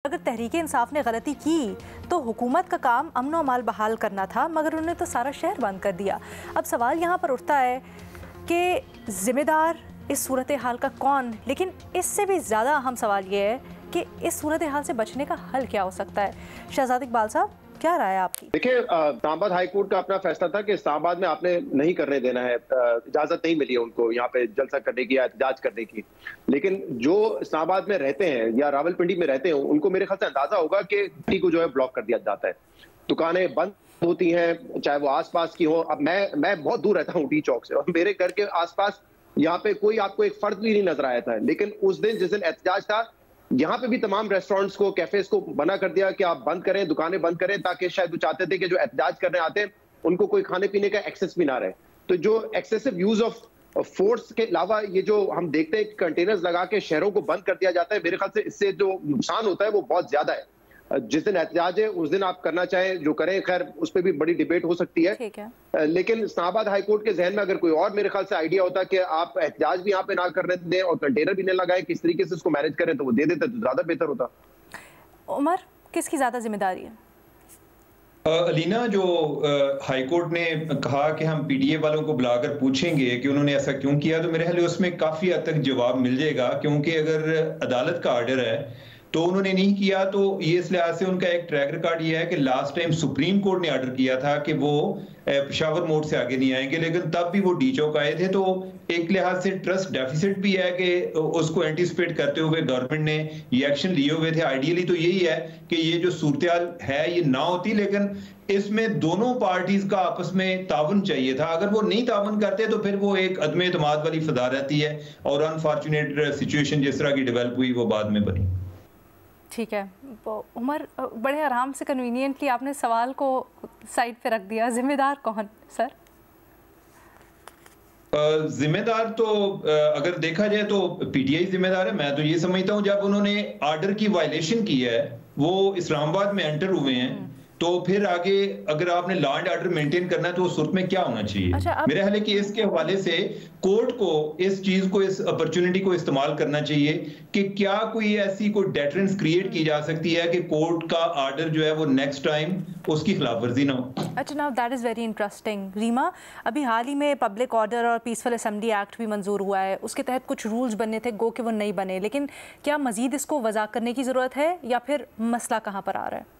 अगर तहरीक इंसाफ ने गलती की तो हुकूमत का काम अमन व अमाल बहाल करना था, मगर उन्होंने तो सारा शहर बंद कर दिया। अब सवाल यहाँ पर उठता है कि ज़िम्मेदार इस सूरत हाल का कौन, लेकिन इससे भी ज़्यादा अहम सवाल ये है कि इस सूरत हाल से बचने का हल क्या हो सकता है। शहजाद इकबाल साहब, क्या राय है आपकी? देखिए, इस्लामाबाद हाई कोर्ट का अपना फैसला था कि इस्लामाबाद में आपने नहीं करने देना है, इजाजत नहीं मिली है उनको यहाँ पे जलसा करने की या एहतजाज करने की। लेकिन जो इस्लामाबाद में रहते हैं या रावलपिंडी में रहते हैं, उनको मेरे ख्याल से अंदाजा होगा कि टी को जो है ब्लॉक कर दिया जाता है, दुकानें बंद होती हैं, चाहे वो आसपास की हो। अब मैं बहुत दूर रहता हूँ टी चौक से, और मेरे घर के आसपास यहाँ पे कोई आपको एक फर्द भी नहीं नजर आया था। लेकिन उस दिन जिस दिन एहतजाज था, यहाँ पे भी तमाम रेस्टोरेंट्स को, कैफेज को मना कर दिया कि आप बंद करें, दुकानें बंद करें, ताकि शायद वो चाहते थे कि जो एहतजाज करने आते हैं उनको कोई खाने पीने का एक्सेस भी ना रहे। तो जो एक्सेसिव यूज ऑफ फोर्स के अलावा ये जो हम देखते हैं कंटेनर्स लगा के शहरों को बंद कर दिया जाता है, मेरे ख्याल से इससे जो नुकसान होता है वो बहुत ज्यादा है। जिस दिन एहतजाज है उस दिन आप करना चाहें जो करें, खैर उस पर भी बड़ी डिबेट हो सकती है। लेकिन इस्लामाबाद हाई कोर्ट के जहन में अगर कोई और मेरे ख्याल से आइडिया होता कि आप एहतजाज भी यहाँ पे ना करने दें और कंटेनर भी न लगाएं, किस तरीके से इसको मैनेज करें, तो वो दे देते तो ज्यादा बेहतर होता। उमर, किसकी ज्यादा जिम्मेदारी है? अलीना, जो हाई कोर्ट ने कहा कि हम पीटीए वालों को बुलाकर पूछेंगे कि उन्होंने ऐसा क्यों किया, तो मेरे ख्याल उसमें काफी हद तक जवाब मिल जाएगा। क्योंकि अगर अदालत का आर्डर है तो उन्होंने नहीं किया, तो ये इस लिहाज से उनका एक ट्रैक रिकॉर्ड ये है कि लास्ट टाइम सुप्रीम कोर्ट ने ऑर्डर किया था कि वो पेशावर मोड से आगे नहीं आएंगे, लेकिन तब भी वो डी चौक आए थे। तो एक लिहाज से ट्रस्ट डेफिसिट भी है कि उसको एंटिसिपेट करते हुए गवर्नमेंट ने ये एक्शन लिए हुए थे। आइडियली तो यही है कि ये जो सूरत है ये ना होती, लेकिन इसमें दोनों पार्टीज का आपस में तावन चाहिए था। अगर वो नहीं तावन करते तो फिर वो एक अदम एतमाद वाली फजा रहती है, और अनफॉर्चुनेट सिचुएशन जिस तरह की डेवलप हुई वो बाद में बनी। ठीक है, उमर, बड़े आराम से कन्वीनियंटली आपने सवाल को साइड पे रख दिया। जिम्मेदार कौन सर? जिम्मेदार तो अगर देखा जाए तो पीटीआई जिम्मेदार है। मैं तो ये समझता हूँ जब उन्होंने आर्डर की वायलेशन की है, वो इस्लामाबाद में एंटर हुए हैं, तो फिर आगे अगर आपने लॉ एंड ऑर्डर मेंटेन करना है तो उस सूरत में क्या होना चाहिए। मेरे ख्याल है कि इसके हवाले से कोर्ट को इस चीज को, इस अपॉर्चुनिटी को इस्तेमाल करना चाहिए कि क्या कोई ऐसी कोई डेटरेंस क्रिएट की जा सकती है कि कोर्ट का ऑर्डर जो है वो नेक्स्ट टाइम उसकी खिलाफवर्जी ना हो। अच्छा, now that is very interesting. Reema, अभी हाल ही में पब्लिक ऑर्डर और पीसफुल असेंबली एक्ट भी मंजूर हुआ है, उसके तहत कुछ रूल्स बनने थे, गो कि वो नहीं बने, लेकिन क्या मजीद इसको वज़ा करने की ज़रूरत है या फिर मसला कहाँ पर आ रहा है?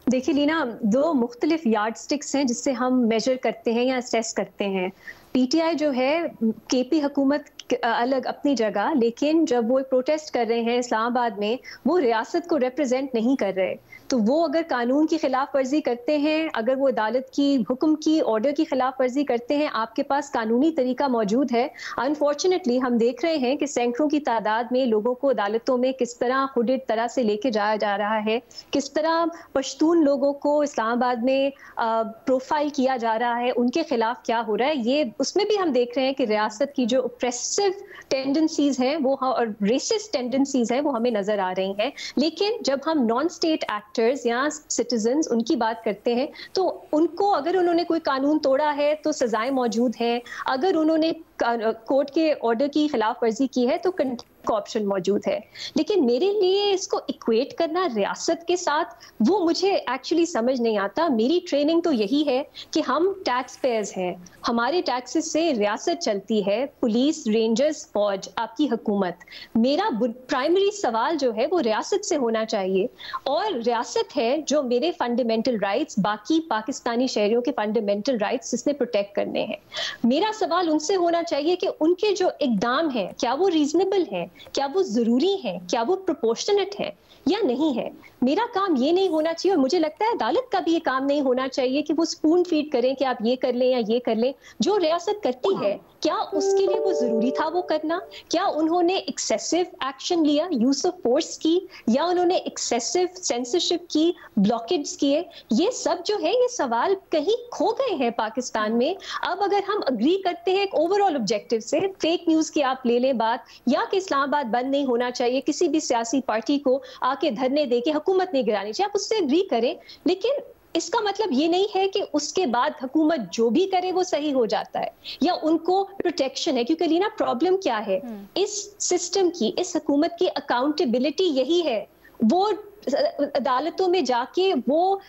देखिए लीना, दो मुख्तलिफ यार्ड स्टिक्स हैं जिससे हम मेजर करते हैं या असेस करते हैं। पीटीआई जो है, केपी हुकूमत अलग अपनी जगह, लेकिन जब वो प्रोटेस्ट कर रहे हैं इस्लामाबाद में, वो रियासत को रिप्रेजेंट नहीं कर रहे। तो वो अगर कानून की खिलाफ वर्जी करते हैं, अगर वो अदालत की हुक्म की, ऑर्डर की खिलाफ वर्जी करते हैं, आपके पास कानूनी तरीका मौजूद है। अनफॉर्चुनेटली हम देख रहे हैं कि सैकड़ों की तादाद में लोगों को अदालतों में किस तरह खुदित तरह से लेके जाया जा रहा है, किस तरह पश्तून लोगों को इस्लामाबाद में प्रोफाइल किया जा रहा है, उनके खिलाफ क्या हो रहा है। ये उसमें भी हम देख रहे हैं कि रियासत की जो ऑप्रेसिव टेंडेंसीज हैं वो और रेसिस्ट टेंडेंसीज हैं वो हमें नजर आ रही हैं। लेकिन जब हम नॉन स्टेट एक्टर्स या सिटीजन्स उनकी बात करते हैं, तो उनको अगर उन्होंने कोई कानून तोड़ा है तो सजाएं मौजूद हैं, अगर उन्होंने कोर्ट के ऑर्डर की खिलाफ वर्जी की है तो का ऑप्शन मौजूद है। लेकिन मेरे लिए इसको इक्वेट करना रियासत के साथ, वो मुझे एक्चुअली समझ नहीं आता। मेरी ट्रेनिंग तो यही है कि हम टैक्स पेयर्स हैं, हमारे टैक्सेस से रियासत चलती है, पुलिस, रेंजर्स, फौज, आपकी हुकूमत। मेरा प्राइमरी सवाल जो है वो रियासत से होना चाहिए, और रियासत है जो मेरे फंडामेंटल राइट्स, बाकी पाकिस्तानी शहरियों के फंडामेंटल राइट्स जिसने प्रोटेक्ट करने हैं। मेरा सवाल उनसे होना चाहिए कि उनके जो इकदाम है क्या वो रीजनेबल है, क्या वो जरूरी है, क्या वो प्रोपोर्शनेट है या नहीं है। मेरा काम ये नहीं होना चाहिए, और मुझे लगता है अदालत का भी ये काम नहीं होना चाहिए कि वो स्पून फीड करें कि आप ये कर लें या ये कर लें। जो रियासत करती है, क्या उसके लिए वो जरूरी था वो करना? क्या उन्होंने एक्सेसिव एक्शन लिया, यूज ऑफ फोर्स की, या उन्होंने एक्सेसिव सेंसरशिप की, ब्लॉकेज किए? ये सब जो है, ये सवाल कहीं खो गए हैं पाकिस्तान में। अब अगर हम अग्री करते हैं एक ओवरऑल ऑब्जेक्टिव से, फेक न्यूज की आप ले लें बात, या कि इस्लामाबाद बंद नहीं होना चाहिए, किसी भी सियासी पार्टी को आके धरने दे के हुकूमत नहीं गिरानी चाहिए, आप उससे एग्री करें, लेकिन इसका मतलब ये नहीं है कि उसके बाद हुकूमत जो भी करे वो सही हो जाता है या उनको प्रोटेक्शन है। क्योंकि लीना, प्रॉब्लम क्या है इस सिस्टम की, इस हुकूमत की अकाउंटेबिलिटी यही है। वो अदालतों में जाके वो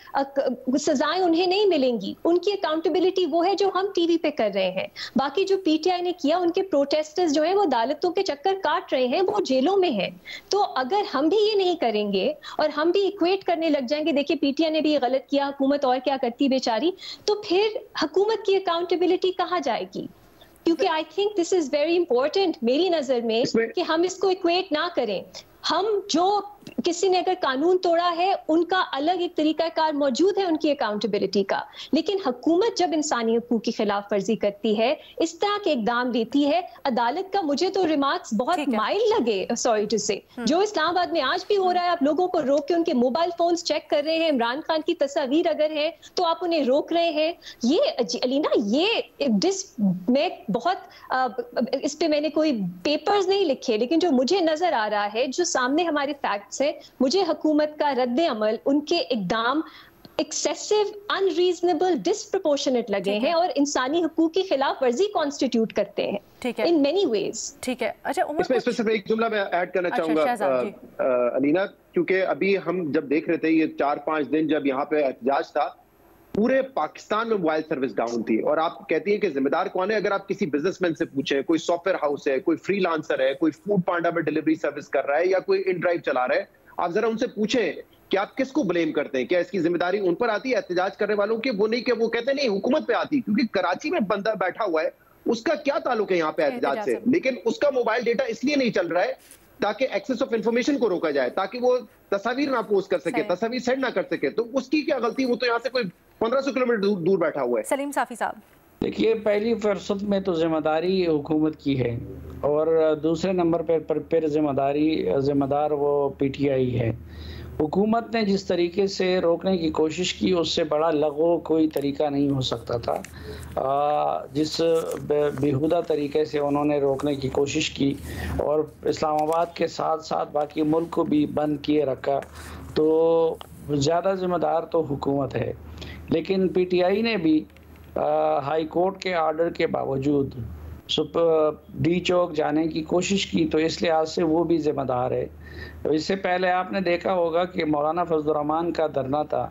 सजाएं उन्हें नहीं मिलेंगी। उनकी अकाउंटेबिलिटी वो है जो हम टीवी पे कर रहे हैं। बाकी जो पीटीआई ने किया, उनके प्रोटेस्टर्स जो है वो अदालतों के चक्कर काट रहे हैं, वो जेलों में हैं। तो अगर हम भी ये नहीं करेंगे और हम भी इक्वेट करने लग जाएंगे, देखिए पीटीआई ने भी गलत किया, हुकूमत और क्या करती बेचारी, तो फिर हुकूमत की अकाउंटेबिलिटी कहाँ जाएगी? क्योंकि I think this is very important मेरी नजर में कि हम इसको इक्वेट ना करें। हम जो किसी ने अगर कानून तोड़ा है, उनका अलग एक तरीकाकार मौजूद है उनकी अकाउंटेबिलिटी का, लेकिन हुकूमत जब इंसानी हकूक की खिलाफ वर्जी करती है, इस तरह के इकदाम लेती है, अदालत का मुझे तो रिमार्क्स बहुत माइल्ड लगे, सॉरी टू से, जो इस्लामाबाद में आज भी हो रहा है। आप लोगों को रोक के उनके मोबाइल फोन्स चेक कर रहे हैं, इमरान खान की तस्वीर अगर है तो आप उन्हें रोक रहे हैं। ये अलीना, ये मैं बहुत इस पे मैंने कोई पेपर्स नहीं लिखे, लेकिन जो मुझे नजर आ रहा है, जो सामने हमारे फैक्ट्स हैं, मुझे हुकूमत का रद्द अमल, उनके इकदाम एक्सेसिव, अनरीजनेबल, डिसप्रोपोर्शनेट लगे हैं और इंसानी हकूक की खिलाफ वर्जी कॉन्स्टिट्यूट करते हैं। ठीक है, इन मेनी वेज। ठीक है, अच्छा इसमें सिर्फ एक जुमला मैं ऐड करना चाहूंगा अलीना, क्योंकि अभी हम जब देख रहे थे ये 4-5 दिन जब यहाँ पे एहतजाज था, पूरे पाकिस्तान में मोबाइल सर्विस डाउन थी। और आप कहती हैं कि जिम्मेदार कौन है? अगर आप किसी बिजनेसमैन से पूछें, कोई सॉफ्टवेयर हाउस है, कोई फ्रीलांसर है, कोई फूड पांडा में डिलीवरी सर्विस कर रहा है या कोई इन ड्राइव चला रहा है, आप जरा उनसे पूछें कि आप किसको ब्लेम करते हैं? क्या इसकी जिम्मेदारी उन पर आती है एहतजाज करने वालों की? वो नहीं, कि वो कहते नहीं हुकूमत पे आती, क्योंकि कराची में बंदा बैठा हुआ है, उसका क्या ताल्लुक है यहाँ पे एहतजाज से? लेकिन उसका मोबाइल डेटा इसलिए नहीं चल रहा है ताकि एक्सेस ऑफ इंफॉर्मेशन को रोका जाए, ताकि वो तस्वीर ना पोस्ट कर सके, तस्वीर सेंड ना कर सके। तो उसकी क्या गलती? वो तो यहाँ से कोई 1500 किलोमीटर दूर बैठा हुआ है। सलीम साफी साहब, देखिए, पहली फुर्सत में तो जिम्मेदारी हुकूमत की है और दूसरे नंबर पर जिम्मेदार वो पीटीआई है। हुकूमत ने जिस तरीके से रोकने की कोशिश की, उससे बड़ा लगो कोई तरीका नहीं हो सकता था। जिस बेहुदा तरीके से उन्होंने रोकने की कोशिश की और इस्लामाबाद के साथ साथ बाकी मुल्क को भी बंद किए रखा, तो ज़्यादा जिम्मेदार तो हुकूमत है। लेकिन पीटीआई ने भी हाई कोर्ट के आर्डर के बावजूद डी चौक जाने की कोशिश की, तो इस लिहाज से वो भी जिम्मेदार है। तो इससे पहले आपने देखा होगा कि मौलाना फजलुर रहमान का धरना था,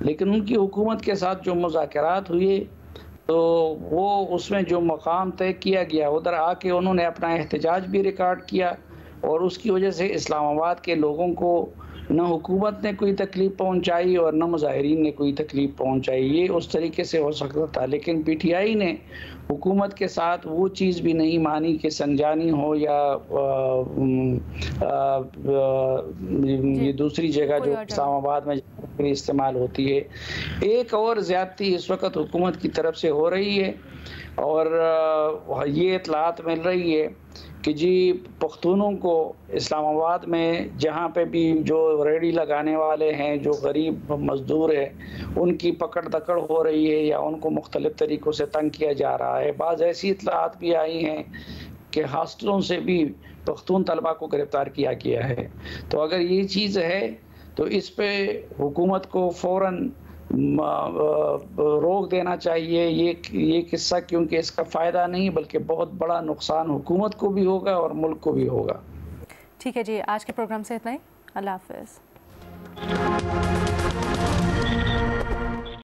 लेकिन उनकी हुकूमत के साथ जो मुज़ाकरात हुए, तो वो उसमें जो मकाम तय किया गया, उधर आके उन्होंने अपना एहतजाज भी रिकॉर्ड किया और उसकी वजह से इस्लामाबाद के लोगों को न हुकूमत ने कोई तकलीफ पहुंचाई और न मुजाहिरीन ने कोई तकलीफ पहुंचाई। ये उस तरीके से हो सकता था, लेकिन पीटीआई ने हुकूमत के साथ वो चीज़ भी नहीं मानी कि संजानी हो या ये दूसरी जगह जो इस्लामाबाद में इस्तेमाल होती है। एक और ज़्यादती इस वक्त हुकूमत की तरफ से हो रही है और ये इतलात मिल रही है कि जी पख्तूनों को इस्लामाबाद में जहाँ पे भी जो रेडी लगाने वाले हैं, जो गरीब मज़दूर हैं, उनकी पकड़ दकड़ हो रही है या उनको मुख्तलिफ़ तरीक़ों से तंग किया जा रहा है। बाज़ ऐसी इतलात भी आई हैं कि हॉस्टलों से भी पख्तून तलबा को गिरफ़्तार किया गया है। तो अगर ये चीज़ है तो इस पे हुकूमत को फ़ौरन रोक देना चाहिए ये किस्सा, क्योंकि इसका फ़ायदा नहीं बल्कि बहुत बड़ा नुकसान हुकूमत को भी होगा और मुल्क को भी होगा। ठीक है जी, आज के प्रोग्राम से इतना ही। अल्लाह हाफ़िज़।